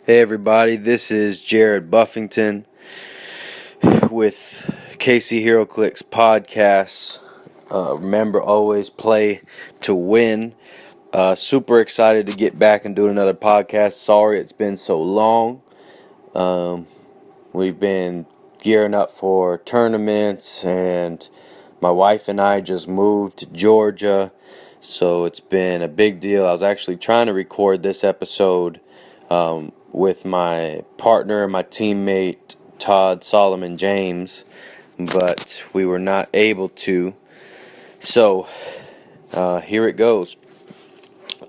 Hey everybody, this is Jared Buffington with Casey Heroclix podcast. Remember, always play to win. Super excited to get back and do another podcast. Sorry it's been so long. We've been gearing up for tournaments, and my wife and I just moved to Georgia, so it's been a big deal. I was actually trying to record this episode with my partner and my teammate Todd Solomon James, but we were not able to. So here it goes.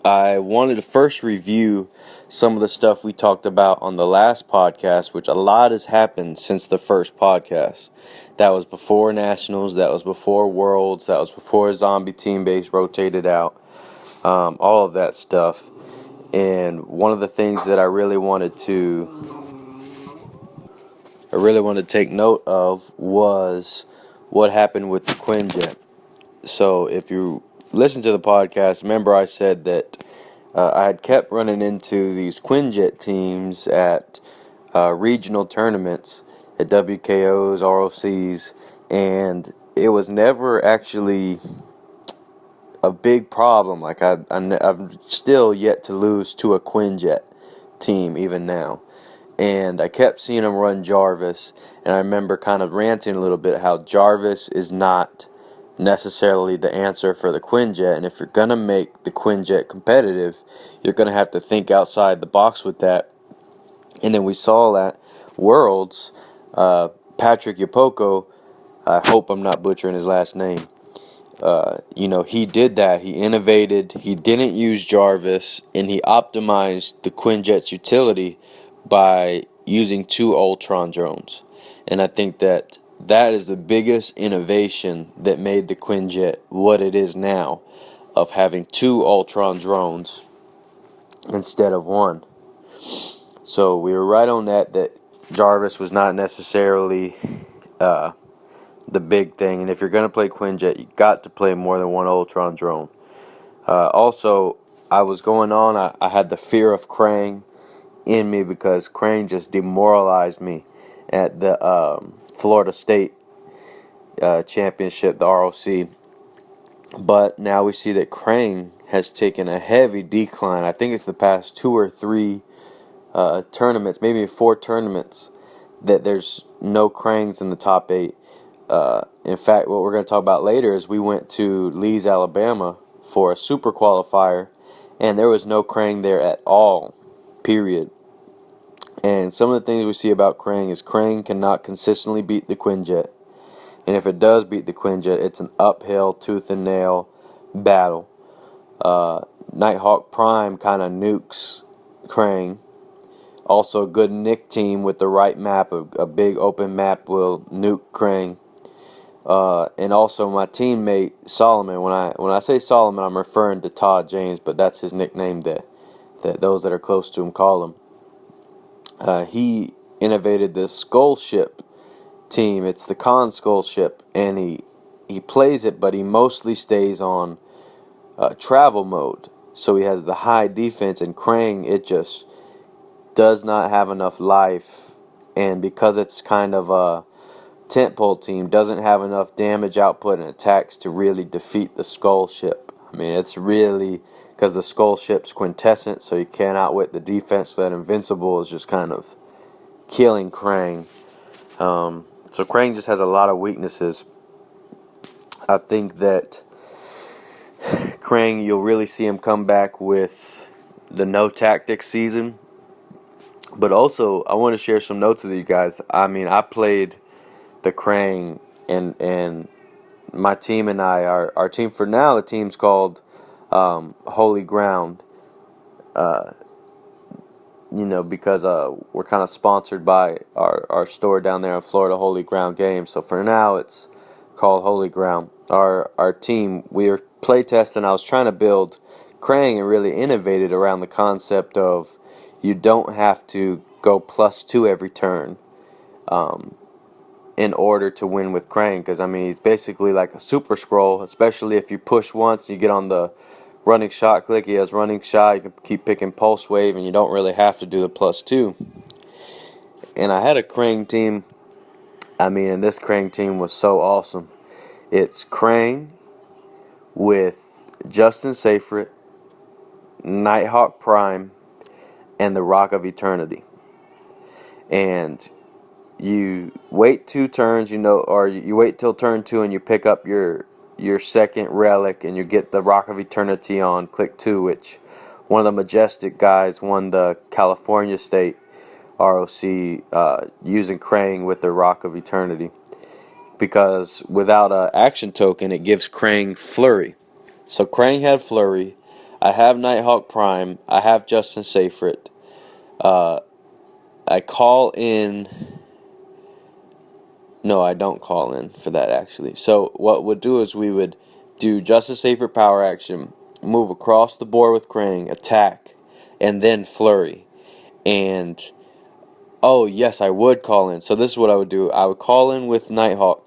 I wanted to first review some of the stuff we talked about on the last podcast, which a lot has happened since the first podcast. That was before Nationals, that was before Worlds, that was before Zombie Team Base rotated out, all of that stuff. And one of the things that I really wanted to take note of was what happened with the Quinjet. So if you listen to the podcast, remember I said that I had kept running into these Quinjet teams at regional tournaments, at WKOs, ROCs, and it was never actually a big problem. Like I've still yet to lose to a Quinjet team even now. And I kept seeing him run Jarvis, and I remember kind of ranting a little bit how Jarvis is not necessarily the answer for the Quinjet, and if you're going to make the Quinjet competitive, you're going to have to think outside the box with that. And then we saw that Worlds, Patrick Yapoko, I hope I'm not butchering his last name, he did that. He innovated. He didn't use Jarvis, and he optimized the Quinjet's utility by using two Ultron drones. And I think that is the biggest innovation that made the Quinjet what it is now, of having two Ultron drones instead of one. So we were right on that Jarvis was not necessarily the big thing, and if you're going to play Quinjet, you got to play more than one Ultron drone. Also, I was going on, I had the fear of Krang in me because Krang just demoralized me at the Florida State Championship, the ROC. But now we see that Krang has taken a heavy decline. I think it's the past 2 or 3 tournaments, maybe 4 tournaments, that there's no Krangs in the top 8. In fact, what we're going to talk about later is we went to Lee's, Alabama for a super qualifier, and there was no Krang there at all, period. And some of the things we see about Krang is Krang cannot consistently beat the Quinjet. And if it does beat the Quinjet, it's an uphill, tooth and nail battle. Nighthawk Prime kind of nukes Krang. Also, a good Nick team with the right map, a big open map, will nuke Krang. And also my teammate Solomon. When I say Solomon, I'm referring to Todd James, but that's his nickname that those that are close to him call him. He innovated this Skull Ship team. It's the Con Skull Ship, and he plays it, but he mostly stays on travel mode. So he has the high defense, and Krang, it just does not have enough life, and because it's kind of a tentpole team, doesn't have enough damage output and attacks to really defeat the Skull Ship. I mean, it's really because the Skull Ship's quintessent, so you can't outwit the defense. That Invincible is just kind of killing Krang. So Krang just has a lot of weaknesses. I think that Krang, you'll really see him come back with the No Tactics season. But also, I want to share some notes with you guys. I mean, I played the Krang, and my team and I, our team for now, the team's called Holy Ground. Because we're kind of sponsored by our store down there in Florida, Holy Ground Games. So for now, it's called Holy Ground. Our team, we were playtesting. I was trying to build Krang and really innovated around the concept of you don't have to go +2 every turn in order to win with Krang. Because, I mean, he's basically like a Super Scroll, especially if you push once, you get on the running shot click. He has running shot. You can keep picking pulse wave, and you don't really have to do the +2. And I had a Krang team. And this Krang team was so awesome. It's Krang with Justin Seyfried, Nighthawk Prime, and the Rock of Eternity. And you wait 2 turns, or you wait till turn 2 and you pick up your second relic, and you get the Rock of Eternity on click 2, which one of the Majestic guys won the California State ROC using Krang with the Rock of Eternity. Because without an action token, it gives Krang Flurry. So Krang had Flurry. I have Nighthawk Prime. I have Justin Seyfried. I call in. No, I don't call in for that, actually. So what we'll do is we would do Justin Seyfried power action, move across the board with Krang, attack, and then Flurry. And oh yes, I would call in. So this is what I would do. I would call in with Nighthawk.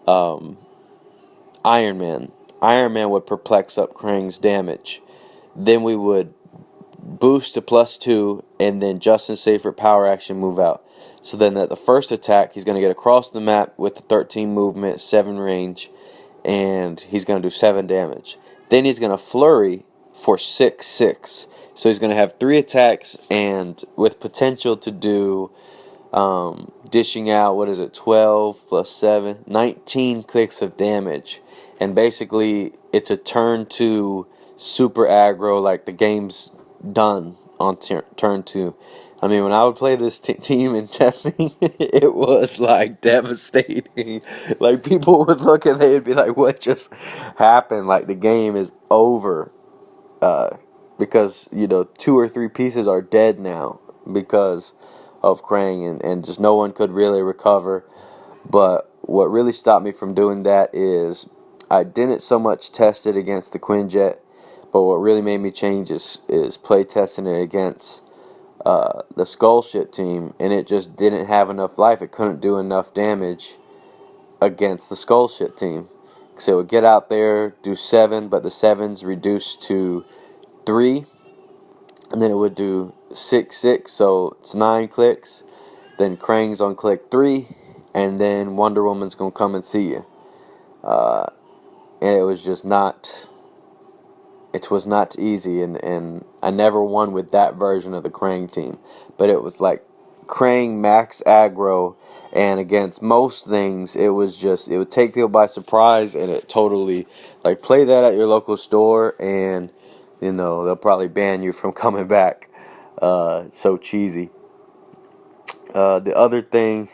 Iron Man. Iron Man would perplex up Krang's damage. Then we would boost to +2, and then Justin Seyfried power action move out. So then at the first attack, he's going to get across the map with the 13 movement, 7 range, and he's going to do 7 damage. Then he's going to flurry for 6/6. So he's going to have 3 attacks, and with potential to do dishing out, 12 plus 7, 19 clicks of damage. And basically, it's a turn 2 super aggro, like the game's done on turn 2. When I would play this team in testing, it was like devastating. Like, people would look and they'd be like, what just happened? Like, the game is over. Because, 2 or 3 pieces are dead now because of Krang, and just no one could really recover. But what really stopped me from doing that is I didn't so much test it against the Quinjet, but what really made me change is play testing it against the Skull Ship team, and it just didn't have enough life. It couldn't do enough damage against the Skull Ship team. So it would get out there, do 7, but the 7's reduced to 3, and then it would do 6/6, so it's 9 clicks. Then Krang's on click 3, and then Wonder Woman's gonna come and see you. And it was just not. It was not easy, and I never won with that version of the Krang team. But it was like Krang max aggro, and against most things, it would take people by surprise, and it totally, like, play that at your local store, and they'll probably ban you from coming back. So cheesy. The other thing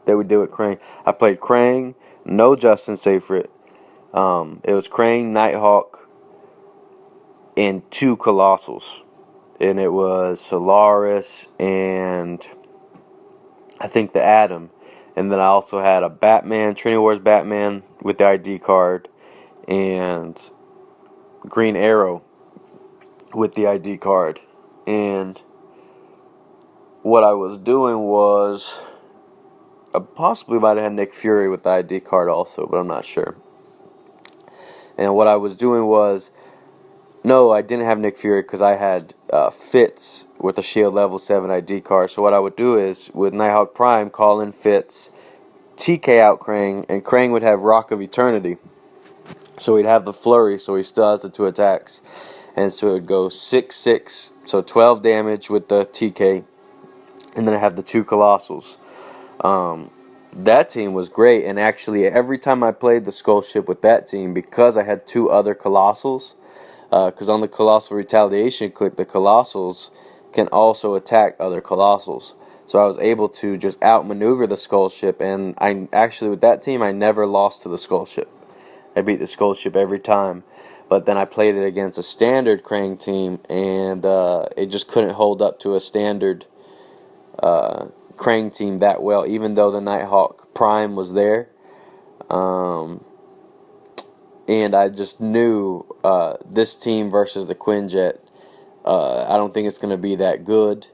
that we did with Krang, I played Krang, no Justin Seyfried. It was Krang, Nighthawk, and 2 Colossals. And it was Solaris and I think the Atom. And then I also had a Batman, Trinity Wars Batman with the ID card, and Green Arrow with the ID card. And what I was doing was, I possibly might have had Nick Fury with the ID card also, but I'm not sure. And what I was doing was, no, I didn't have Nick Fury because I had Fitz with a Shield level 7 ID card. So what I would do is, with Nighthawk Prime, call in Fitz, TK out Krang, and Krang would have Rock of Eternity. So he'd have the Flurry, so he still has the 2 attacks. And so it would go 6/6, so 12 damage with the TK. And then I have the 2 Colossals. That team was great, and actually every time I played the Skull Ship with that team, because I had 2 other Colossals, because on the Colossal Retaliation click, the Colossals can also attack other Colossals. So I was able to just outmaneuver the Skull Ship, and I actually, with that team, I never lost to the Skull Ship. I beat the Skull Ship every time. But then I played it against a standard Krang team, and it just couldn't hold up to a standard Krang team that well, even though the Nighthawk Prime was there. And I just knew this team versus the Quinjet, I don't think it's going to be that good.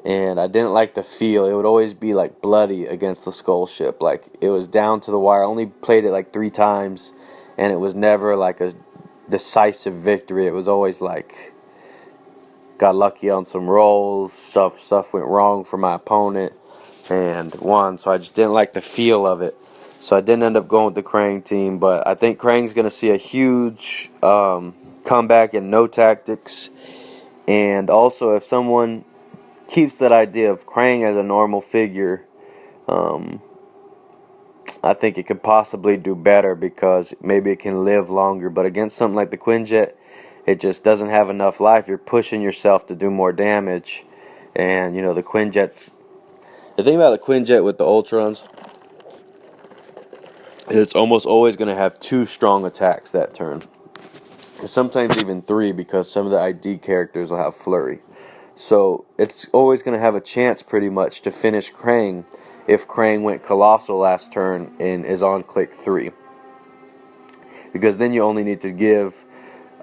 And I didn't like the feel. It would always be like bloody against the Skull Ship. Like, it was down to the wire. I only played it like 3 times, and it was never like a decisive victory. It was always like got lucky on some rolls, stuff went wrong for my opponent, and won. So I just didn't like the feel of it. So I didn't end up going with the Krang team, but I think Krang's going to see a huge comeback in no tactics. And also, if someone keeps that idea of Krang as a normal figure, I think it could possibly do better because maybe it can live longer. But against something like the Quinjet, it just doesn't have enough life. You're pushing yourself to do more damage. And, the Quinjets. The thing about the Quinjet with the Ultrons, it's almost always going to have 2 strong attacks that turn. Sometimes even 3 because some of the ID characters will have Flurry. So it's always going to have a chance pretty much to finish Krang if Krang went Colossal last turn and is on click 3. Because then you only need to give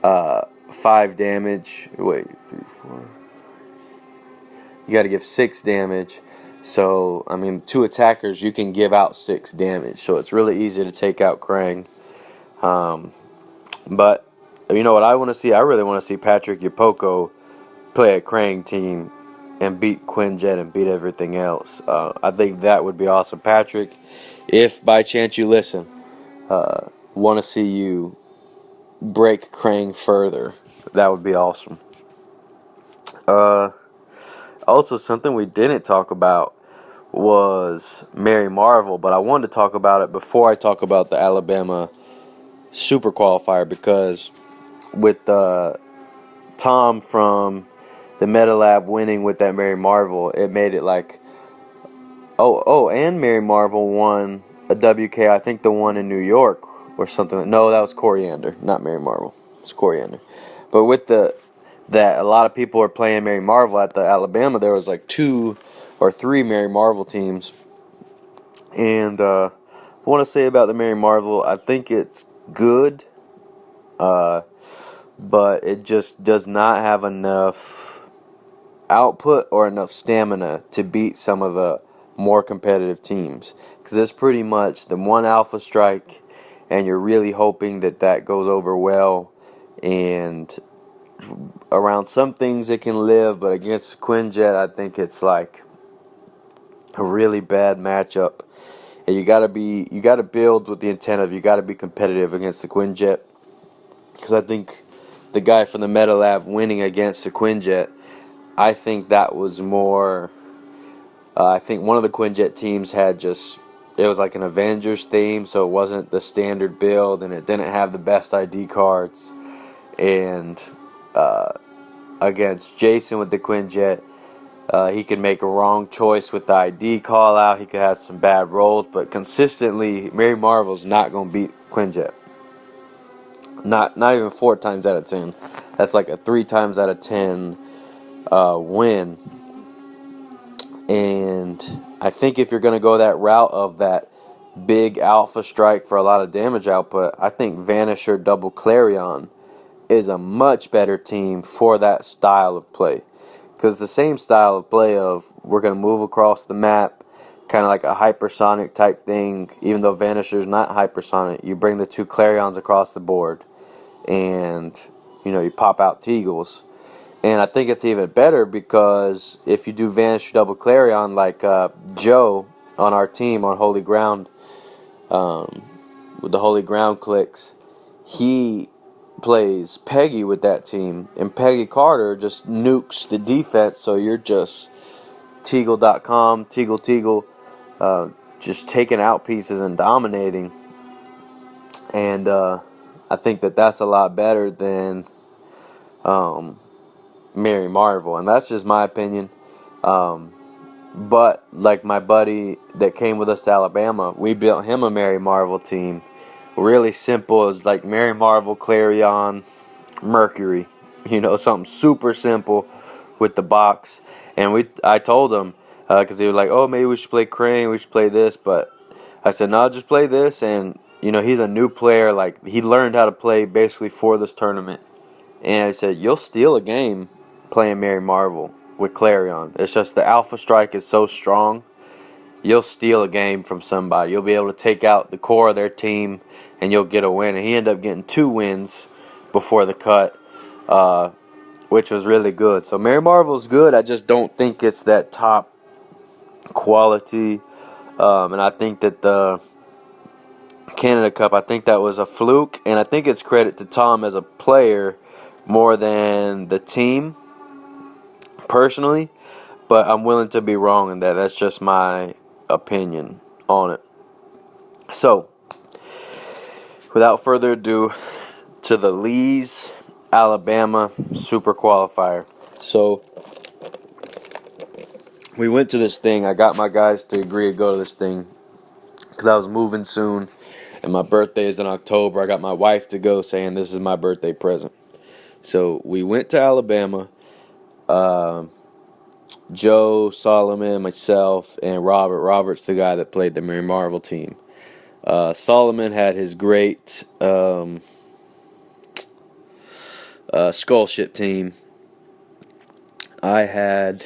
5 damage. Wait, 3, 4. You got to give 6 damage. So, 2 attackers, you can give out 6 damage. So it's really easy to take out Krang. But, you know what I want to see? I really want to see Patrick Yapoko play a Krang team and beat Quinjet and beat everything else. I think that would be awesome. Patrick, if by chance you listen, want to see you break Krang further. That would be awesome. Also, something we didn't talk about was Mary Marvel, but I wanted to talk about it before I talk about the Alabama Super Qualifier because with Tom from the Meta Lab winning with that Mary Marvel, it made it like, and Mary Marvel won a WK, I think the one in New York or something. No, that was Coriander, not Mary Marvel. It's Coriander. But with that a lot of people are playing Mary Marvel at the Alabama, there was like 2 or 3 Mary Marvel teams. And I want to say about the Mary Marvel, I think it's good, but it just does not have enough output or enough stamina to beat some of the more competitive teams. Because it's pretty much the one Alpha Strike, and you're really hoping that goes over well. And around some things it can live, but against Quinjet, I think it's like a really bad matchup. And you gotta build with the intent of you gotta be competitive against the Quinjet. Because I think the guy from the Meta Lab winning against the Quinjet, I think that was more. I think one of the Quinjet teams had it was like an Avengers theme, so it wasn't the standard build, and it didn't have the best ID cards. And against Jason with the Quinjet, he could make a wrong choice with the ID call out. He could have some bad rolls, but consistently, Mary Marvel's not going to beat Quinjet. Not even 4 times out of 10. That's like a 3 times out of 10 win. And I think if you're going to go that route of that big Alpha Strike for a lot of damage output, I think Vanisher Double Clarion is a much better team for that style of play. Because the same style of play of we're going to move across the map, kind of like a hypersonic type thing, even though Vanisher's not hypersonic, you bring the 2 Clarions across the board, and you pop out Teagles. And I think it's even better because if you do Vanisher Double Clarion like Joe on our team on Holy Ground, with the Holy Ground clicks, he plays Peggy with that team, and Peggy Carter just nukes the defense, so you're just Teagle.com, Teagle, just taking out pieces and dominating. And I think that's a lot better than Mary Marvel, and that's just my opinion. But like my buddy that came with us to Alabama, we built him a Mary Marvel team. Really simple. It's like Mary Marvel, Clarion, Mercury. Something super simple with the box. And I told him, because he was like, oh, maybe we should play Crane, we should play this. But I said, no, just play this. And, he's a new player. Like, he learned how to play basically for this tournament. And I said, you'll steal a game playing Mary Marvel with Clarion. It's just the Alpha Strike is so strong. You'll steal a game from somebody. You'll be able to take out the core of their team, and you'll get a win. And he ended up getting 2 wins before the cut, which was really good. So Mary Marvel's good. I just don't think it's that top quality. And I think that the Canada Cup, I think that was a fluke, and I think it's credit to Tom as a player more than the team, personally. But I'm willing to be wrong in that. That's just my opinion on it. So, without further ado, to the Lee's, Alabama Super Qualifier. So, we went to this thing. I got my guys to agree to go to this thing because I was moving soon, and my birthday is in October. I got my wife to go, saying this is my birthday present. So we went to Alabama. Joe, Solomon, myself, and Robert. Robert's the guy that played the Mary Marvel team. Solomon had his great skull ship team. I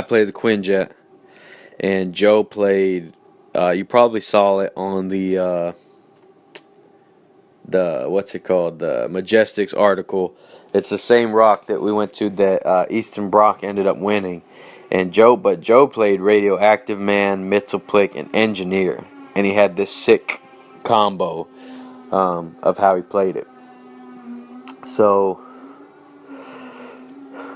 played the Quinjet, and Joe played. You probably saw it on the what's it called? The Majestics article. It's the same ROC that we went to that Easton Brock ended up winning. And Joe played Radioactive Man, Mitzelplick, and Engineer. And he had this sick combo of how he played it. So,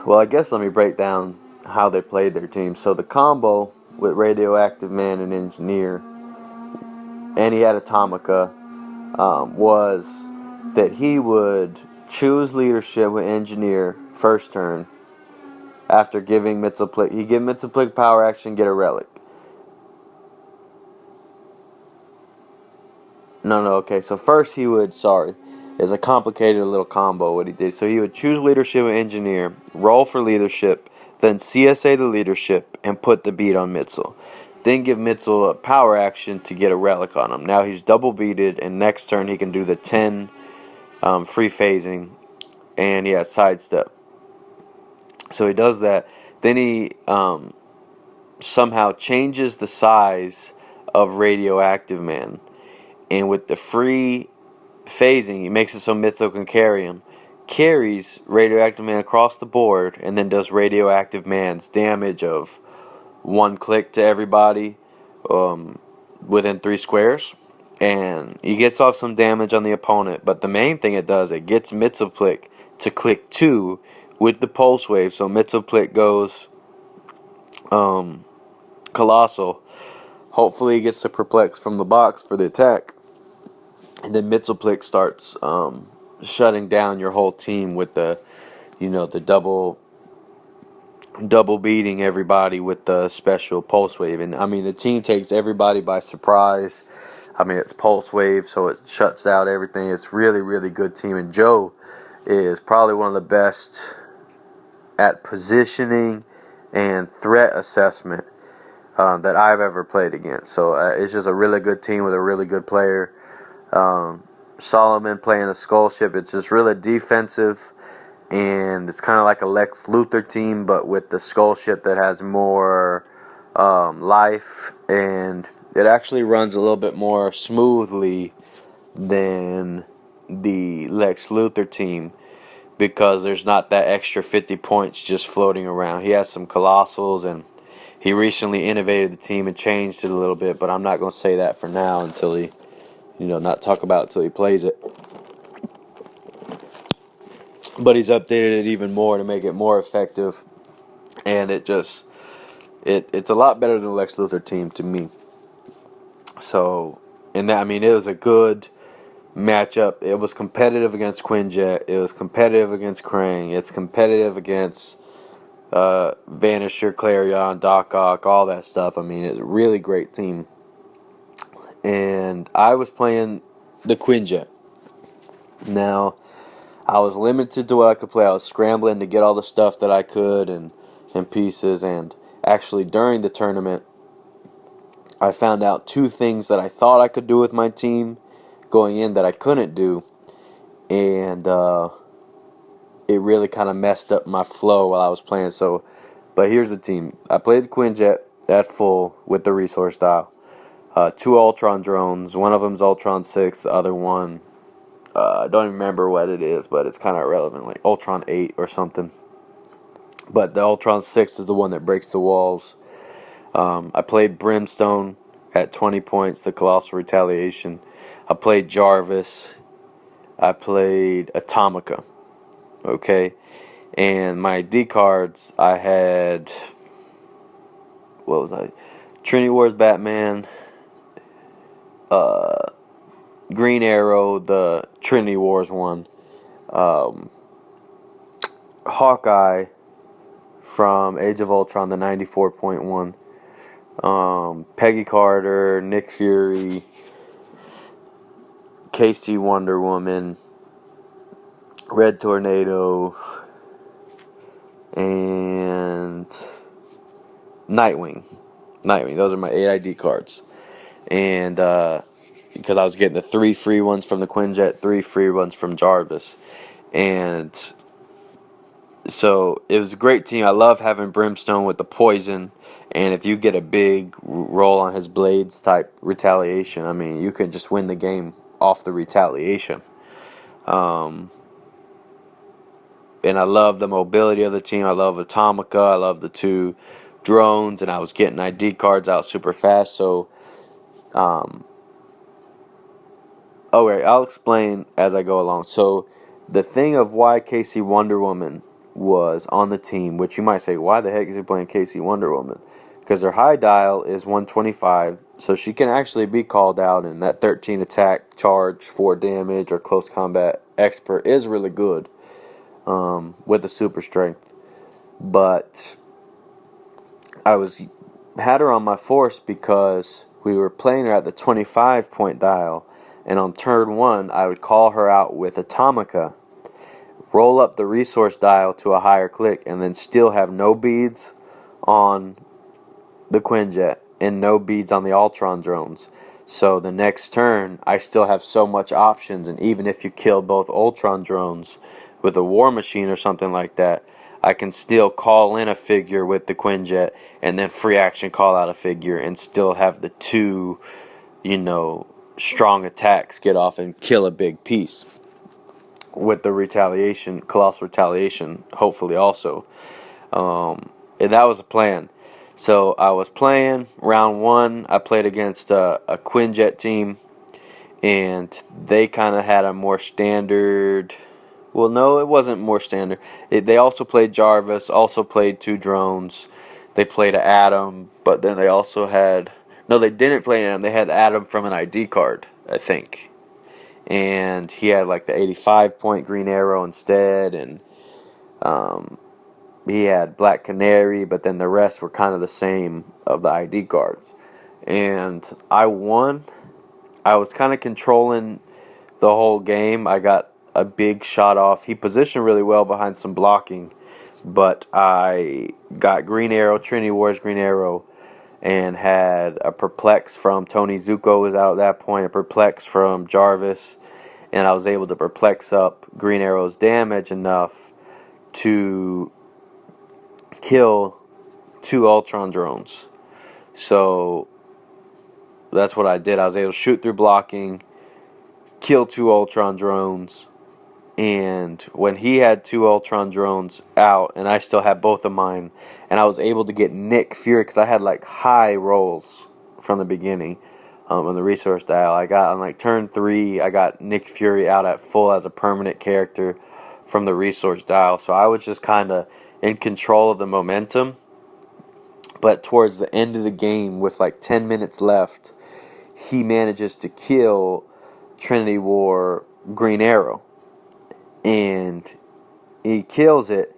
well, I guess let me break down how they played their team. So the combo with Radioactive Man and Engineer, and he had Atomica, was that he would choose leadership with Engineer first turn after giving Mitzelplick. He'd give Mitzelplick power action, get a relic. No, okay. So first he would, it's a complicated little combo what he did. So he would choose leadership with Engineer, roll for leadership, then CSA the leadership, and put the beat on Mitzel. Then give Mitzel a power action to get a relic on him. Now he's double beated, and next turn he can do the 10 free phasing, and he has sidestep. So he does that. Then he somehow changes the size of Radioactive Man. And with the free phasing, he makes it so Mitzel can carry him. Carries Radioactive Man across the board, and then does Radioactive Man's damage of 1 click to everybody within 3 squares. And he gets off some damage on the opponent. But the main thing it does, it gets Mitzelplick to click 2 with the pulse wave. So Mitzelplick goes Colossal. Hopefully he gets the perplex from the box for the attack. And then Mitzelplick starts shutting down your whole team with the double beating everybody with the special pulse wave. And I mean, the team takes everybody by surprise. I mean, it's pulse wave, so it shuts out everything. It's really, really good team. And Joe is probably one of the best at positioning and threat assessment that I've ever played against. So it's just a really good team with a really good player. Solomon playing the skull ship. It's just really defensive, and it's kind of like a Lex Luthor team, but with the skull ship that has more life, and it actually runs a little bit more smoothly than the Lex Luthor team because there's not that extra 50 points just floating around. He has some colossals, and he recently innovated the team and changed it a little bit, but I'm not going to say that for now until he, not talk about it until he plays it. But he's updated it even more to make it more effective, and it's a lot better than the Lex Luthor team to me. So, it was a good matchup. It was competitive against Quinjet. It was competitive against Krang. It's competitive against Vanisher, Clarion, Doc Ock, all that stuff. I mean, it's a really great team. And I was playing the Quinjet. Now, I was limited to what I could play. I was scrambling to get all the stuff that I could and pieces. And actually, during the tournament, I found out 2 things that I thought I could do with my team going in that I couldn't do. And it really kind of messed up my flow while I was playing. So, but here's the team. I played the Quinjet at full with the resource dial. 2 Ultron drones. One of them's Ultron 6. The other one I don't even remember what it is, but it's kind of irrelevant, like Ultron 8 or something. But the Ultron 6 is the one that breaks the walls. I played Brimstone at 20 points, the Colossal Retaliation. I played Jarvis. I played Atomica. Okay? And my ID cards, I had, what was I? Trinity Wars Batman, Green Arrow, the Trinity Wars one, Hawkeye from Age of Ultron, the 94.1, Peggy Carter, Nick Fury, Casey Wonder Woman, Red Tornado, and Nightwing. Those are my 8 ID cards. And because I was getting the 3 free ones from the Quinjet, 3 free ones from Jarvis. And so it was a great team. I love having Brimstone with the poison. And if you get a big roll on his blades type retaliation, I mean, you can just win the game off the retaliation. And I love the mobility of the team. I love Atomica. I love the 2 drones. And I was getting ID cards out super fast. So, okay, I'll explain as I go along. So, the thing of why Casey Wonder Woman was on the team, which you might say, why the heck is he playing Casey Wonder Woman? Because her high dial is 125, so she can actually be called out, and that 13 attack, charge, 4 damage, or close combat expert is really good with the super strength. But I had her on my force because we were playing her at the 25 point dial, and on turn 1 I would call her out with Atomica, roll up the resource dial to a higher click, and then still have no beads on the Quinjet and no beads on the Ultron drones. So the next turn, I still have so much options, and even if you kill both Ultron drones with a War Machine or something like that, I can still call in a figure with the Quinjet and then free action call out a figure and still have the 2, strong attacks get off and kill a big piece with the retaliation, Colossal Retaliation, hopefully also. And that was the plan. So I was playing round 1. I played against a Quinjet team, and they kind of had a more standard. Well, no, it wasn't more standard. They also played Jarvis, also played 2 drones. They played Adam, but then they also had. No, they didn't play Adam. They had Adam from an ID card, I think. And he had like the 85 point Green Arrow instead, and he had Black Canary, but then the rest were kind of the same of the ID cards. And I won. I was kind of controlling the whole game. I got a big shot off. He positioned really well behind some blocking, but I got Green Arrow, Trinity Wars Green Arrow, and had a Perplex from Tony Zuko was out at that point, a Perplex from Jarvis, and I was able to perplex up Green Arrow's damage enough to kill 2 Ultron drones. So that's what I did. I was able to shoot through blocking, kill 2 Ultron drones, and when he had 2 Ultron drones out, and I still had both of mine, and I was able to get Nick Fury, because I had like high rolls from the beginning on the resource dial. I got on like turn 3, I got Nick Fury out at full as a permanent character from the resource dial. So I was just kind of in control of the momentum. But towards the end of the game, with like 10 minutes left, he manages to kill Trinity War Green Arrow. And he kills it,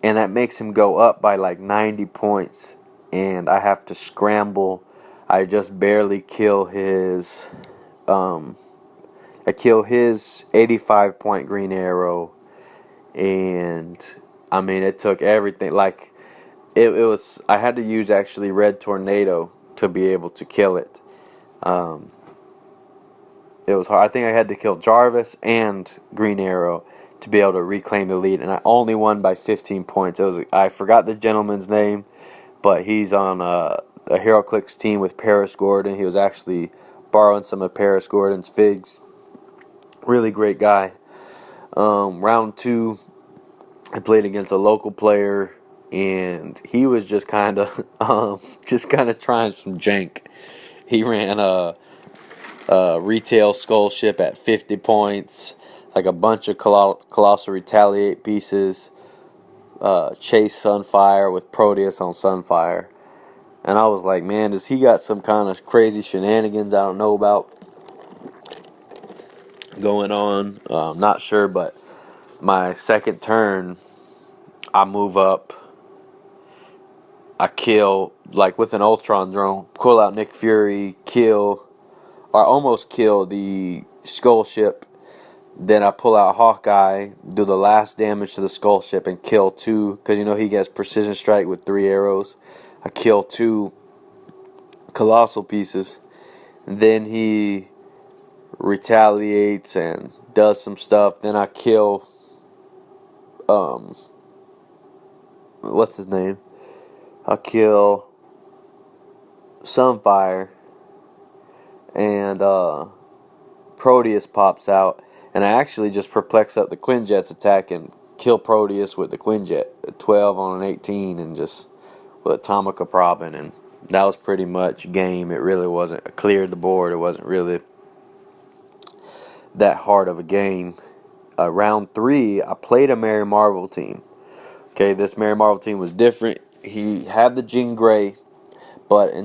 and that makes him go up by like 90 points. And I have to scramble. I just barely kill his. I kill his 85 point Green Arrow. And I mean, it took everything. Like, it was. I had to use actually Red Tornado to be able to kill it. It was hard. I think I had to kill Jarvis and Green Arrow to be able to reclaim the lead, and I only won by 15 points. I forgot the gentleman's name, but he's on a Heroclix team with Paris Gordon. He was actually borrowing some of Paris Gordon's figs Really great guy. Round 2, I played against a local player, and he was just kind of trying some jank. He ran a retail skull ship at 50 points, like a bunch of colossal retaliate pieces, chase Sunfire with Proteus on Sunfire. And I was like, man, does he got some kind of crazy shenanigans I don't know about going on? Not sure, but my second turn, I move up. I kill, like with an Ultron drone, pull out Nick Fury, kill, or almost kill the skull ship. Then I pull out Hawkeye, do the last damage to the skull ship, and kill 2, because he gets precision strike with 3 arrows. I kill 2 colossal pieces. Then he retaliates and does some stuff. Then I kill, what's his name? I kill Sunfire, and Proteus pops out, and I actually just perplex up the Quinjet's attack and kill Proteus with the Quinjet, a 12 on an 18, and just with Atomica probbing, and that was pretty much game. It really wasn't. I cleared the board. It wasn't really that hard of a game. Round 3, I played a Mary Marvel team. Okay, this Mary Marvel team was different. He had the Jean Grey,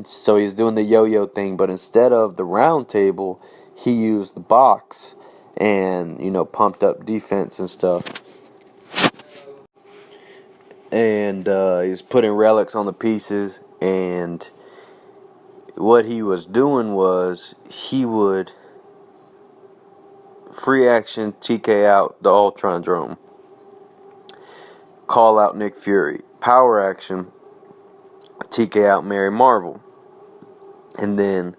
so he was doing the yo-yo thing, but instead of the round table, he used the box and, pumped up defense and stuff. And he was putting relics on the pieces, and what he was doing was he would free action TK out the Ultron drone, call out Nick Fury, power action TK out Mary Marvel, and then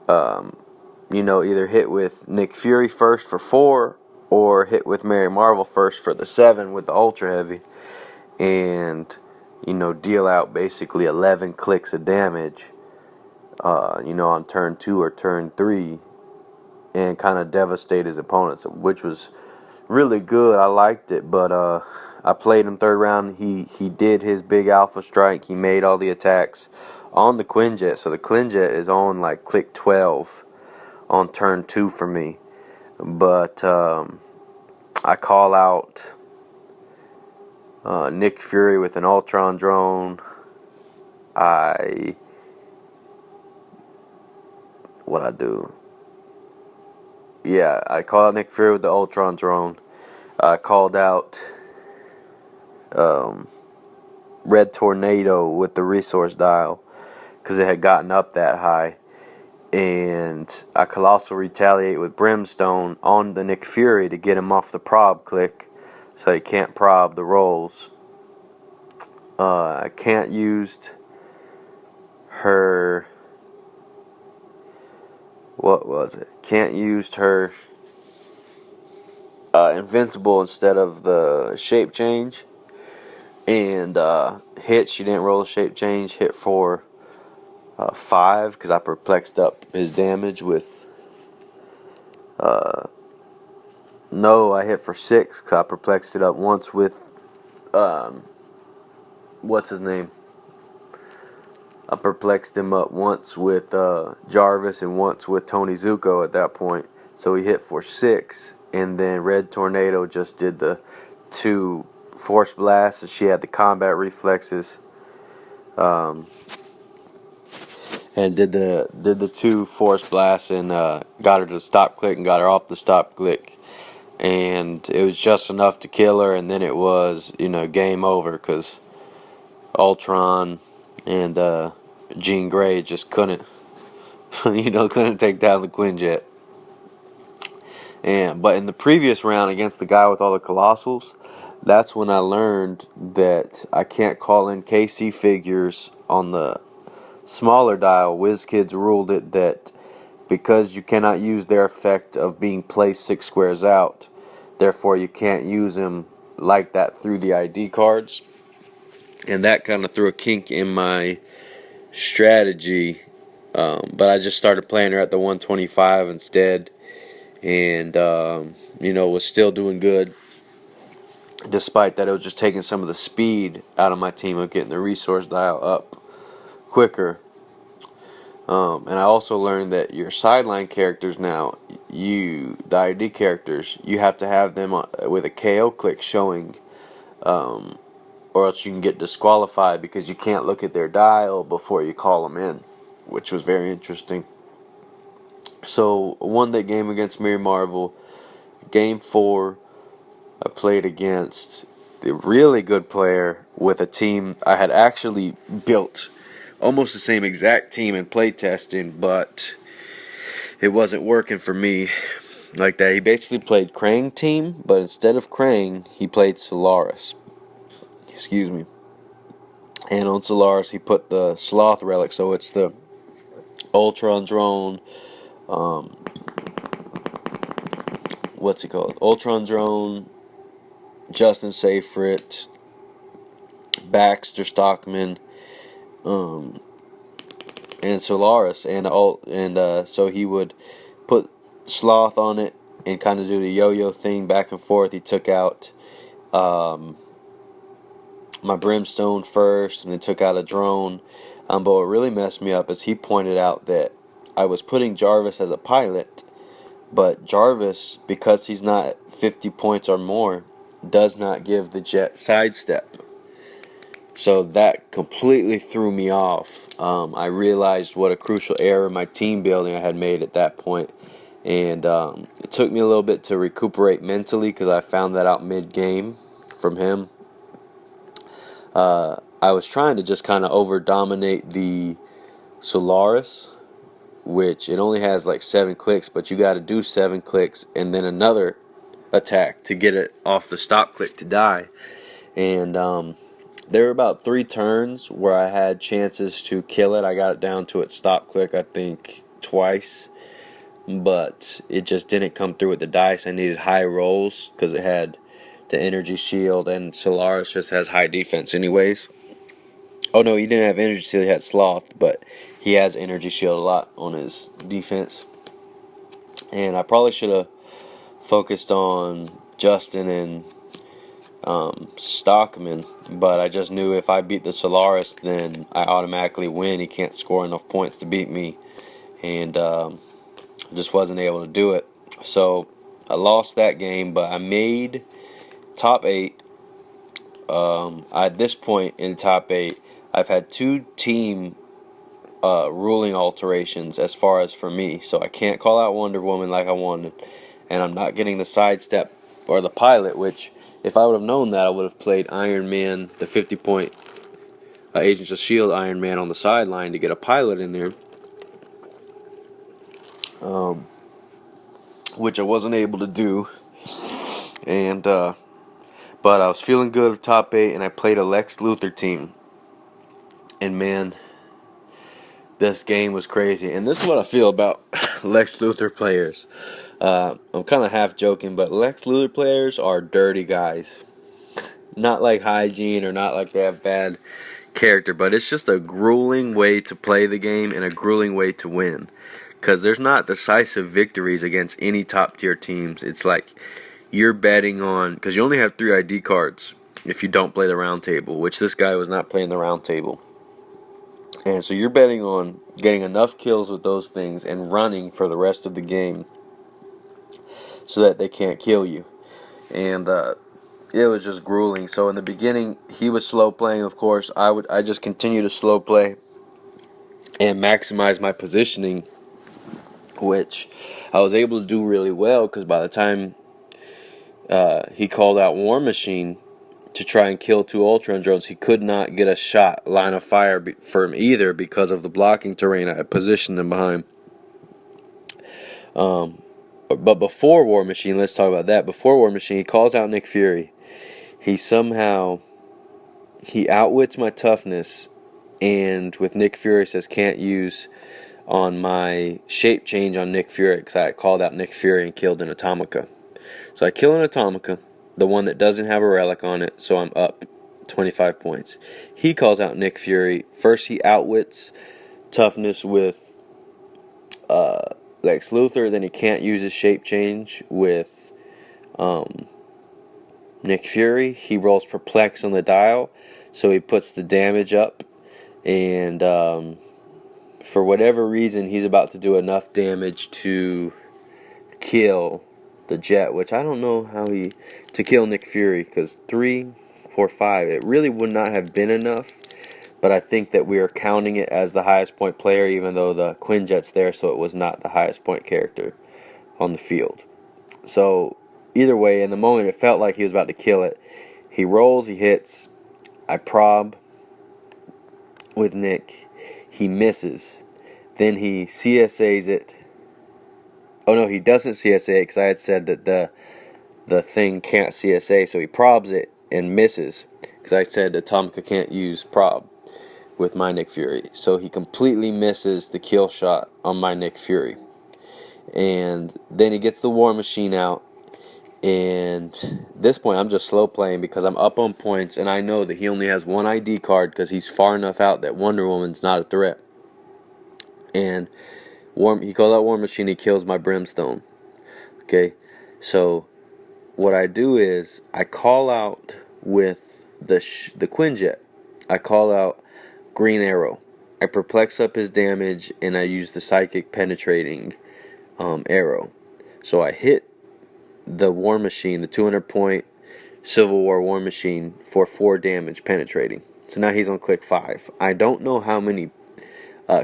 either hit with Nick Fury first for 4 or hit with Mary Marvel first for the 7 with the Ultra Heavy, and deal out basically 11 clicks of damage on turn 2 or turn 3, and kind of devastate his opponents, which was really good. I liked it, but I played him third round. He did his big alpha strike. He made all the attacks on the Quinjet, so the Quinjet is on like click 12 on turn 2 for me. But I call out Nick Fury with an Ultron drone. What I do? Yeah, I called out Nick Fury with the Ultron drone. I called out Red Tornado with the resource dial because it had gotten up that high. And I could also retaliate with Brimstone on the Nick Fury to get him off the prob click so he can't prob the rolls. I can't use her... What was it? Can't use her invincible instead of the shape change. And hit, she didn't roll a shape change. Hit for 5 because I perplexed up his damage with... No, I hit for 6 because I perplexed it up once with... what's his name? I perplexed him up once with Jarvis and once with Tony Zuko at that point. So he hit for 6, and then Red Tornado just did the 2 force blasts, and she had the combat reflexes, and did the 2 force blasts and got her to stop click and got her off the stop click, and it was just enough to kill her, and then it was game over because Ultron and Jean Grey just couldn't couldn't take down the Quinjet. But in the previous round against the guy with all the Colossals, that's when I learned that I can't call in KC figures on the smaller dial. WizKids ruled it that because you cannot use their effect of being placed 6 squares out, therefore you can't use them like that through the ID cards. And that kind of threw a kink in my strategy. But I just started playing her at the 125 instead. and was still doing good. Despite that, it was just taking some of the speed out of my team of getting the resource dial up quicker. And I also learned that your sideline characters now, the ID characters, you have to have them with a KO click showing, or else you can get disqualified because you can't look at their dial before you call them in, which was very interesting. So, I won that game against Mary Marvel. Game 4, I played against the really good player with a team I had actually built almost the same exact team in playtesting, but it wasn't working for me like that. He basically played Krang team, but instead of Krang, he played Solaris. Excuse me. And on Solaris, he put the Sloth relic, so it's the Ultron drone. What's he called? Ultron drone, Justin Seyfried, Baxter Stockman, and Solaris, and so he would put Sloth on it and kind of do the yo-yo thing back and forth. He took out my Brimstone first, and then took out a drone. But what really messed me up is he pointed out that I was putting Jarvis as a pilot, but Jarvis, because he's not 50 points or more, does not give the jet sidestep. So that completely threw me off. I realized what a crucial error in my team building I had made at that point. And it took me a little bit to recuperate mentally because I found that out mid-game from him. I was trying to just kind of over-dominate the Solaris, which it only has like 7 clicks, but you got to do 7 clicks and then another attack to get it off the stop click to die. And there were about 3 turns where I had chances to kill it. I got it down to its stop click, I think, twice. But it just didn't come through with the dice. I needed high rolls because it had the energy shield, and Solaris just has high defense anyways. Oh no, he didn't have energy shield, he had Sloth, but he has energy shield a lot on his defense. And I probably should have focused on Justin and Stockman, but I just knew if I beat the Solaris, then I automatically win. He can't score enough points to beat me, and just wasn't able to do it. So I lost that game, but I made top 8. At this point in top 8, I've had 2 team ruling alterations as far as for me, so I can't call out Wonder Woman like I wanted, and I'm not getting the sidestep or the pilot, which if I would have known that, I would have played Iron Man, the 50-point Agents of S.H.I.E.L.D. Iron Man on the sideline to get a pilot in there, which I wasn't able to do. And but I was feeling good with top 8, and I played a Lex Luthor team, and man, this game was crazy. And this is what I feel about Lex Luthor players. I'm kind of half joking, but Lex Luthor players are dirty guys. Not like hygiene or not like they have bad character, but it's just a grueling way to play the game and a grueling way to win. Because there's not decisive victories against any top tier teams. It's like you're betting on, because you only have 3 ID cards if you don't play the round table, which this guy was not playing the round table. And so you're betting on getting enough kills with those things and running for the rest of the game so that they can't kill you. And it was just grueling. So in the beginning, he was slow playing, of course. I just continue to slow play and maximize my positioning, which I was able to do really well because by the time he called out War Machine to try and kill 2 Ultron drones, he could not get a shot, line of fire for him either because of the blocking terrain I positioned him behind. But before War Machine, let's talk about that. Before War Machine, he calls out Nick Fury. He outwits my toughness, and with Nick Fury says can't use on my shape change on Nick Fury because I called out Nick Fury and killed an Atomica. So I kill an Atomica, the one that doesn't have a relic on it, so I'm up 25 points. He calls out Nick Fury. First, he outwits toughness with Lex Luthor. Then he can't use his shape change with Nick Fury. He rolls perplex on the dial, so he puts the damage up, and for whatever reason, he's about to do enough damage to kill the Jet, which I don't know how to kill Nick Fury, because 3, 4, 5, it really would not have been enough. But I think that we are counting it as the highest point player, even though the Quinjet's there, so it was not the highest point character on the field. So either way, in the moment, it felt like he was about to kill it. He rolls, he hits. I prob with Nick. He misses. Then he CSAs it. Oh no, he doesn't CSA it, because I had said that the thing can't CSA, so he probs it and misses, because I said that Atomika can't use prob with my Nick Fury. So he completely misses the kill shot on my Nick Fury. And then he gets the War Machine out. And at this point, I'm just slow playing because I'm up on points, and I know that he only has one ID card because he's far enough out that Wonder Woman's not a threat. And he calls out War Machine, he kills my Brimstone. Okay, so what I do is I call out with the Quinjet. I call out Green Arrow. I perplex up his damage, and I use the Psychic Penetrating arrow. So I hit the War Machine, the 200-point Civil War Machine, for 4 damage penetrating. So now he's on click 5. I don't know how many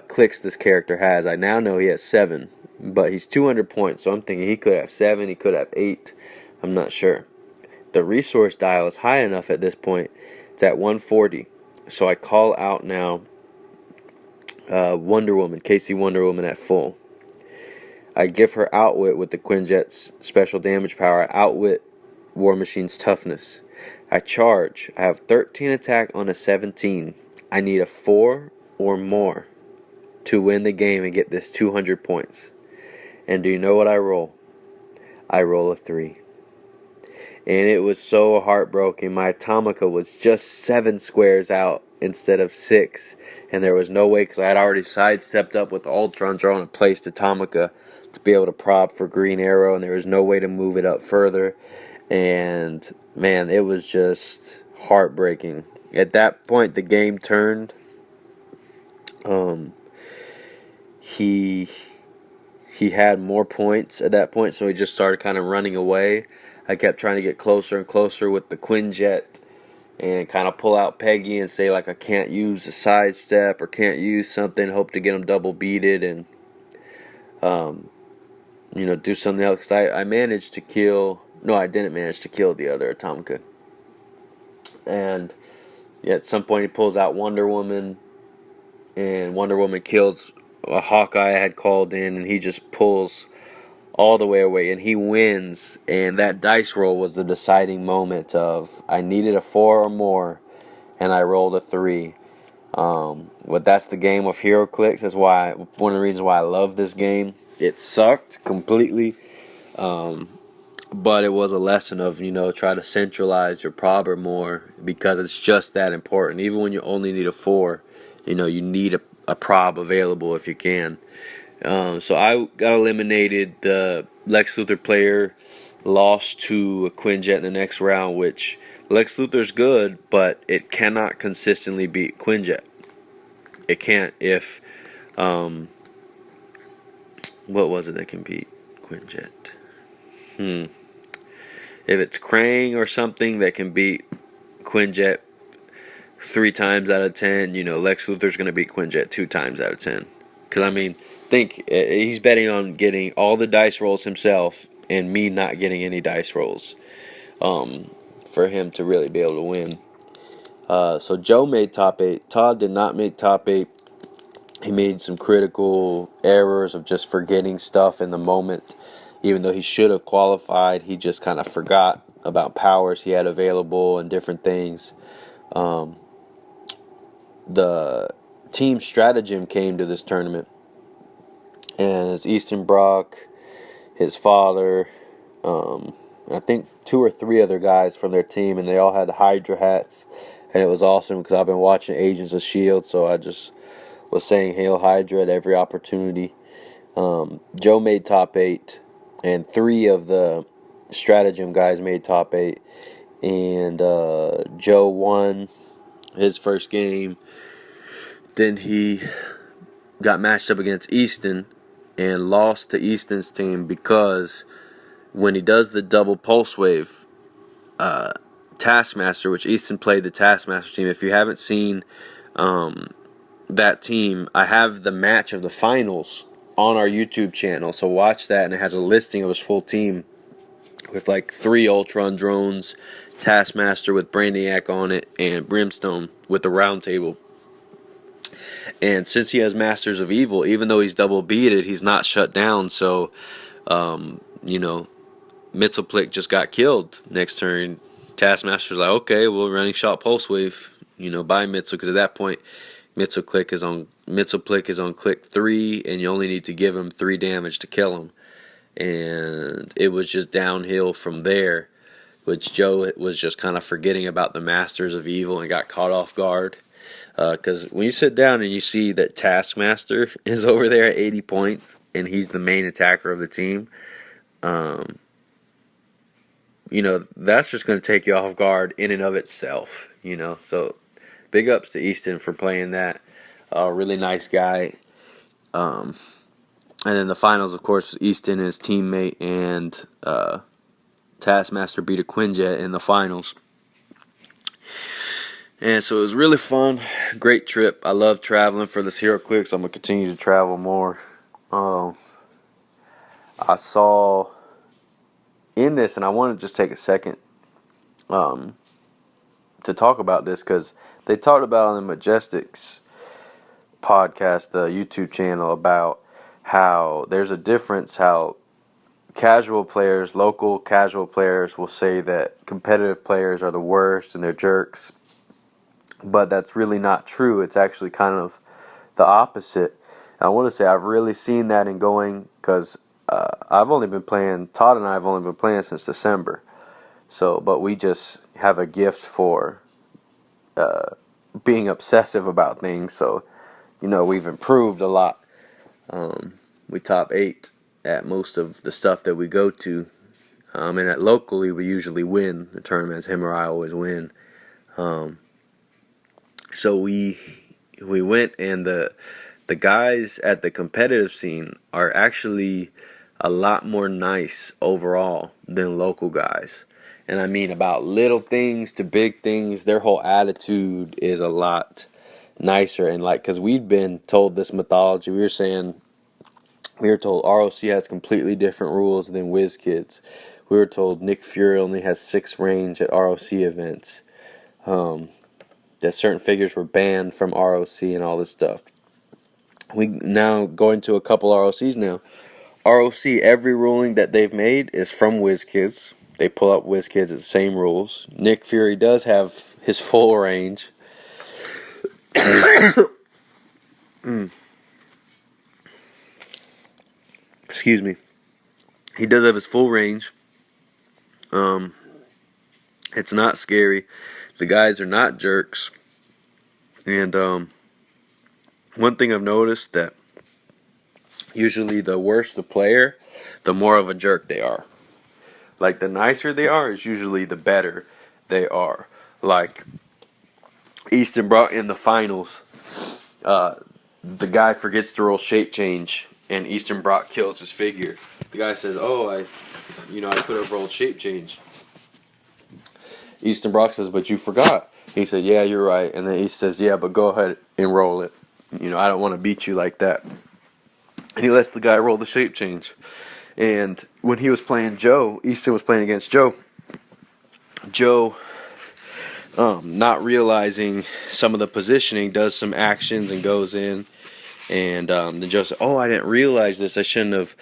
clicks this character has. I now know he has 7, but he's 200 points, so I'm thinking he could have 7, he could have 8. I'm not sure. The resource dial is high enough at this point. It's at 140. So I call out now Wonder Woman, Casey Wonder Woman at full. I give her outwit with the Quinjet's special damage power. I outwit War Machine's toughness. I charge. I have 13 attack on a 17. I need a 4 or more to win the game and get this 200 points. And do you know what I roll? I roll a 3. And it was so heartbroken. My Atomika was just 7 squares out instead of 6. And there was no way, because I had already sidestepped up with the Ultron drawing a placed Atomika to be able to prop for Green Arrow. And there was no way to move it up further. And man, it was just heartbreaking. At that point, the game turned. He had more points at that point, so he just started kind of running away. I kept trying to get closer and closer with the Quinjet and kind of pull out Peggy and say, like, I can't use a sidestep or can't use something, hope to get him double beated and do something else. Because I managed to kill. No, I didn't manage to kill the other Atomika. And at some point he pulls out Wonder Woman, and Wonder Woman kills a Hawkeye I had called in, and he just pulls all the way away, and he wins. And that dice roll was the deciding moment of I needed a 4 or more, and I rolled a 3. But that's the game of Heroclix. That's why one of the reasons why I love this game. It sucked completely, but it was a lesson of try to centralize your probber more, because it's just that important. Even when you only need a 4, you need a prob available if you can. So I got eliminated. The Lex Luthor player lost to a Quinjet in the next round, which Lex Luthor's good, but it cannot consistently beat Quinjet. It can't if what was it that can beat Quinjet? If it's Krang or something that can beat Quinjet 3 times out of 10, Lex Luthor's going to beat Quinjet 2 times out of 10. Because, think he's betting on getting all the dice rolls himself and me not getting any dice rolls for him to really be able to win. So Joe made top 8. Todd did not make top 8. He made some critical errors of just forgetting stuff in the moment. Even though he should have qualified, he just kind of forgot about powers he had available and different things. The team stratagem came to this tournament, and it's Easton Brock, his father, I think 2 or 3 other guys from their team, and they all had the Hydra hats, and it was awesome because I've been watching Agents of S.H.I.E.L.D., so I just was saying Hail Hydra at every opportunity. Joe made top 8, and 3 of the stratagem guys made top 8. And Joe won his first game. Then he got matched up against Easton and lost to Easton's team because when he does the double pulse wave Taskmaster, which Easton played the Taskmaster team. If you haven't seen that team, I have the match of the finals on our YouTube channel, so watch that, and it has a listing of his full team with like 3 Ultron drones, Taskmaster with Brainiac on it, and Brimstone with the round table. And since he has Masters of Evil, even though he's double beated, he's not shut down. So, Mitzelplick just got killed next turn. Taskmaster's like, okay, well, running shot pulse wave, by Mitzel, because at that point, Mitzelplick is on click 3, and you only need to give him 3 damage to kill him. And it was just downhill from there, which Joe was just kind of forgetting about the Masters of Evil and got caught off guard. Because when you sit down and you see that Taskmaster is over there at 80 points and he's the main attacker of the team, that's just going to take you off guard in and of itself, So big ups to Easton for playing that. Really nice guy. And then the finals, of course, Easton and his teammate and Taskmaster beat a Quinjet in the finals. And so it was really fun. Great trip. I love traveling for this Heroclix. I'm going to continue to travel more. I saw in this, and I want to just take a second to talk about this, because they talked about on the Majestics podcast, the YouTube channel, about how there's a difference, how local casual players will say that competitive players are the worst and they're jerks. But that's really not true. It's actually kind of the opposite. And I want to say I've really seen that in going, because Todd and I have only been playing since December. But we just have a gift for being obsessive about things. So, we've improved a lot. We top 8 at most of the stuff that we go to. And at locally, we usually win the tournaments. Him or I always win. So we went, and the guys at the competitive scene are actually a lot more nice overall than local guys. And I mean, about little things to big things, their whole attitude is a lot nicer. And because we'd been told this mythology, we were told ROC has completely different rules than WizKids. We were told Nick Fury only has 6 range at ROC events. That certain figures were banned from ROC and all this stuff. We now going to a couple ROCs now. ROC, every ruling that they've made is from WizKids. They pull up WizKids at the same rules. Nick Fury does have his full range. Excuse me. He does have his full range. It's not scary. The guys are not jerks. And one thing I've noticed, that usually the worse the player, the more of a jerk they are. The nicer they are is usually the better they are. Easton brought in the finals. The guy forgets to roll shape change, and Eastern Brock kills his figure. The guy says, "Oh, I could have rolled shape change." Eastern Brock says, "But you forgot." He said, "Yeah, you're right." And then he says, "Yeah, but go ahead and roll it. I don't want to beat you like that." And he lets the guy roll the shape change. And when he was playing Joe, Easton was playing against Joe. Joe, not realizing some of the positioning, does some actions and goes in. And then Joe said, "Oh, I didn't realize this. I shouldn't have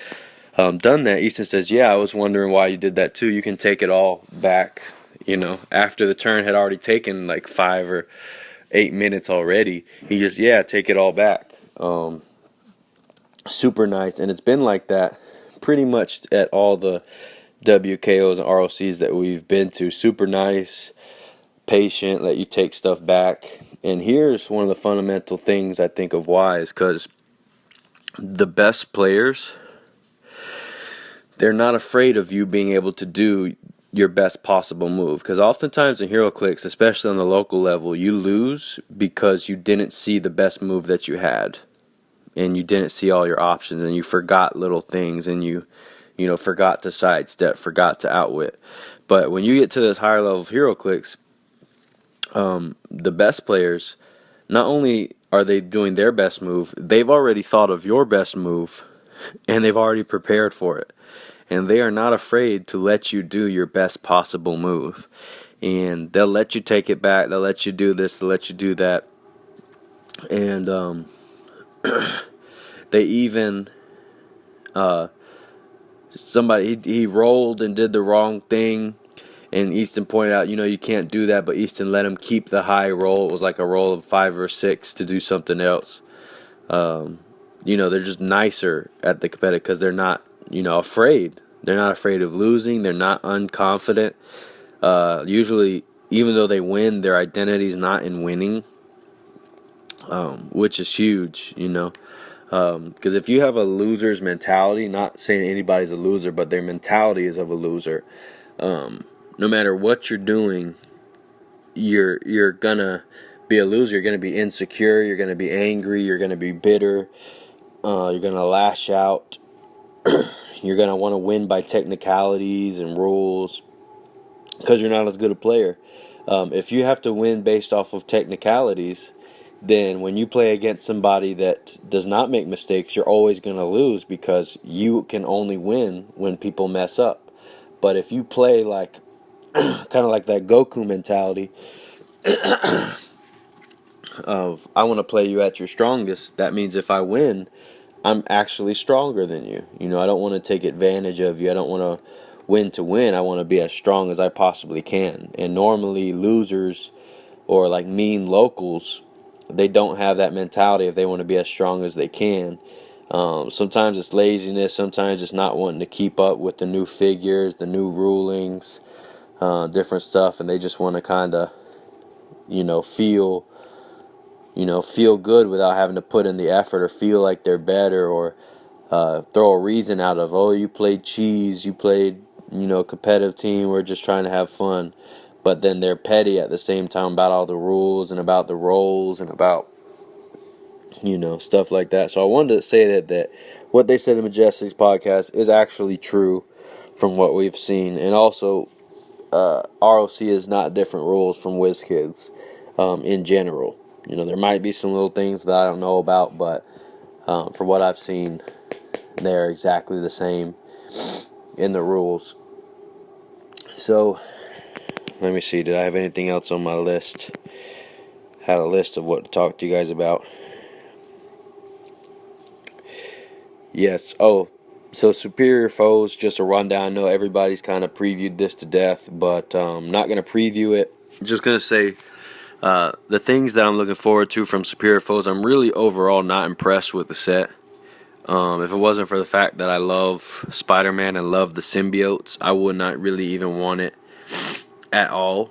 done that." Easton says, "Yeah, I was wondering why you did that too. You can take it all back." After the turn had already taken 5 or 8 minutes already, he just, take it all back. Super nice. And it's been like that pretty much at all the WKOs and ROCs that we've been to. Super nice, patient, let you take stuff back. And here's one of the fundamental things I think of why is because the best players, they're not afraid of you being able to do your best possible move. Because oftentimes in Heroclix, especially on the local level, you lose because you didn't see the best move that you had. And you didn't see all your options, and you forgot little things, and you forgot to sidestep, forgot to outwit. But when you get to this higher level of Heroclix, the best players, not only are they doing their best move, they've already thought of your best move, and they've already prepared for it. And they are not afraid to let you do your best possible move. And they'll let you take it back, they'll let you do this, they'll let you do that. And they even somebody he rolled and did the wrong thing, and Easton pointed out, you can't do that, but Easton let him keep the high roll. It was like a roll of 5 or 6 to do something else. They're just nicer at the competitive because they're not afraid. They're not afraid of losing. They're not unconfident. Usually, even though they win, their identity is not in winning, which is huge, because if you have a loser's mentality, not saying anybody's a loser, but their mentality is of a loser, no matter what you're doing, you're gonna be a loser. You're gonna be insecure. You're gonna be angry. You're gonna be bitter. You're gonna lash out. You're gonna want to win by technicalities and rules because you're not as good a player. If you have to win based off of technicalities, then when you play against somebody that does not make mistakes, you're always going to lose because you can only win when people mess up. But if you play like kind of like that Goku mentality of I want to play you at your strongest, that means if I win, I'm actually stronger than you. I don't want to take advantage of you. I don't want to win. I want to be as strong as I possibly can. And normally losers or like mean locals, they don't have that mentality if they want to be as strong as they can. Sometimes it's laziness. Sometimes it's not wanting to keep up with the new figures, the new rulings, different stuff, and they just want to kind of, feel good without having to put in the effort or feel like they're better or throw a reason out of, oh, you played cheese, you played, competitive team, we're just trying to have fun. But then they're petty at the same time about all the rules and about the roles and about, stuff like that. So I wanted to say that what they said in the Majestics podcast is actually true from what we've seen. And also, ROC is not different rules from WizKids in general. There might be some little things that I don't know about, but from what I've seen, they're exactly the same in the rules. So, let me see. Did I have anything else on my list? Had a list of what to talk to you guys about. Yes. Oh, so superior foes, just a rundown. I know everybody's kind of previewed this to death, but I'm not going to preview it. Just going to say the things that I'm looking forward to from superior foes. I'm really overall not impressed with the set. If it wasn't for the fact that I love Spider-Man and love the symbiotes, I would not really even want it at all.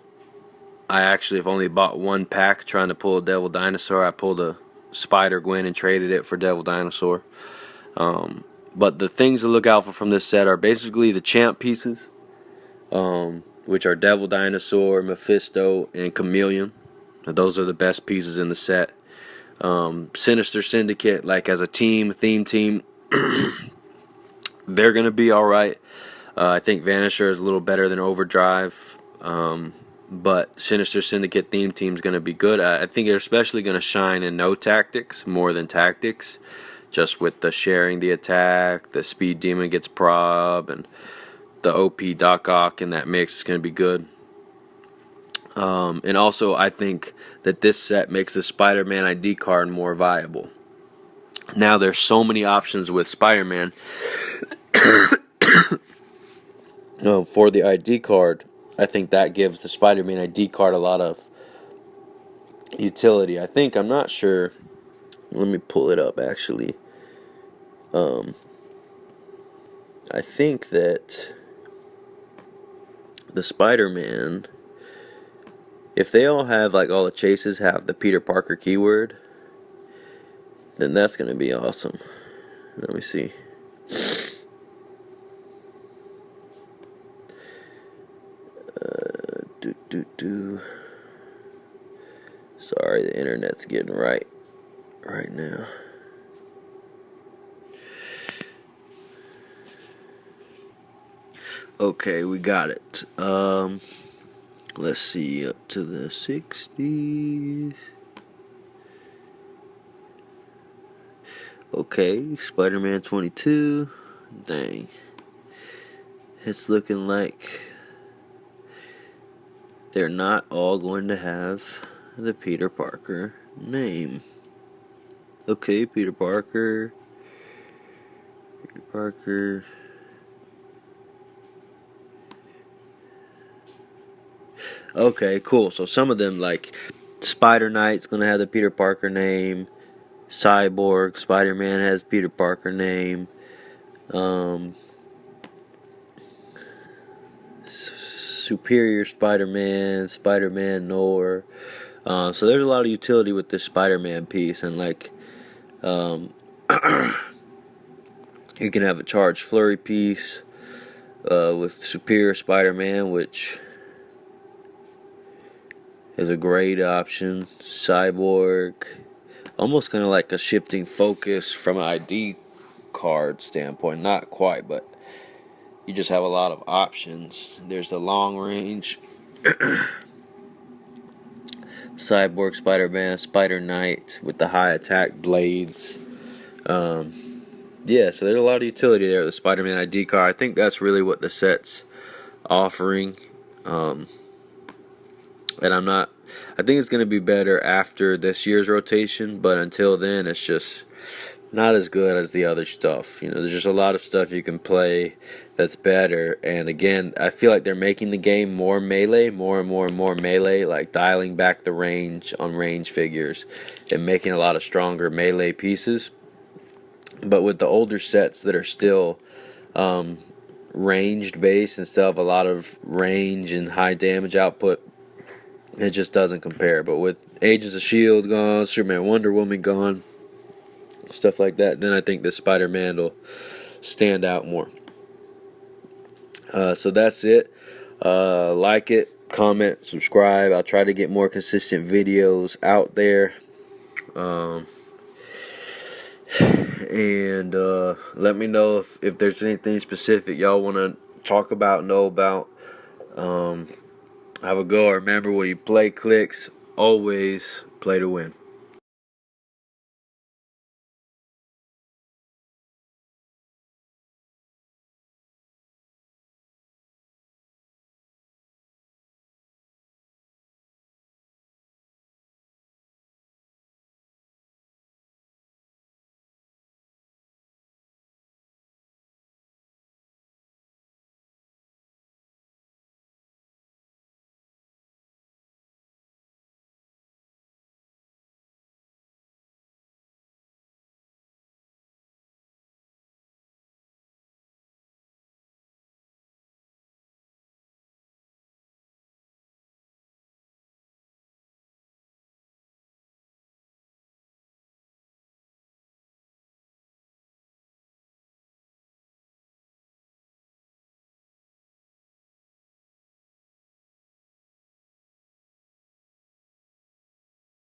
I actually have only bought one pack trying to pull a Devil Dinosaur. I pulled a Spider-Gwen and traded it for Devil Dinosaur. But the things to look out for from this set are basically the champ pieces, which are Devil Dinosaur, Mephisto, and Chameleon. Those are the best pieces in the set. Sinister Syndicate, like as a theme team, they're going to be alright. I think Vanisher is a little better than Overdrive. But Sinister Syndicate theme team is going to be good. I think they're especially going to shine in no tactics more than tactics. Just with the sharing the attack, the Speed Demon gets prob, and the OP Doc Ock in that mix is going to be good. And also, I think that this set makes the Spider-Man ID card more viable. Now, there's so many options with Spider-Man for the ID card. I think that gives the Spider-Man ID card a lot of utility. I'm not sure. Let me pull it up, actually. I think that the Spider-Man, if they all have, like, all the chases have the Peter Parker keyword, then that's going to be awesome. Let me see. Sorry, the internet's getting right now. Okay, we got it. Let's see, up to the 60s. Okay, Spider-Man 22. Dang. It's looking like they're not all going to have the Peter Parker name. Okay, Peter Parker. Okay, cool. So some of them, like Spider Knight's gonna have the Peter Parker name. Cyborg, Spider-Man has Peter Parker name. Superior Spider-Man Noir. So there's a lot of utility with this Spider-Man piece, and like you can have a charged flurry piece with Superior Spider-Man, which is a great option. Cyborg, almost kind of like a shifting focus from an ID card standpoint. Not quite, but you just have a lot of options. There's the long range Cyborg Spider-Man, Spider Knight with the high attack blades. Yeah, so there's a lot of utility there with the Spider-Man ID card. I think that's really what the set's offering. And I think it's going to be better after this year's rotation, but until then, it's just not as good as the other stuff. You know, there's just a lot of stuff you can play that's better. And again, I feel like they're making the game more melee, more and more melee, like dialing back the range on range figures and making a lot of stronger melee pieces. But with the older sets that are still ranged based and still have a lot of range and high damage output, it just doesn't compare. But with Agents of S.H.I.E.L.D. gone, Superman, Wonder Woman gone, stuff like that, then I think the Spider-Man will stand out more. So that's it. Like it, comment, subscribe. I'll try to get more consistent videos out there. And let me know if there's anything specific y'all want to talk about, know about. Have a go. Remember, when you play clicks, always play to win.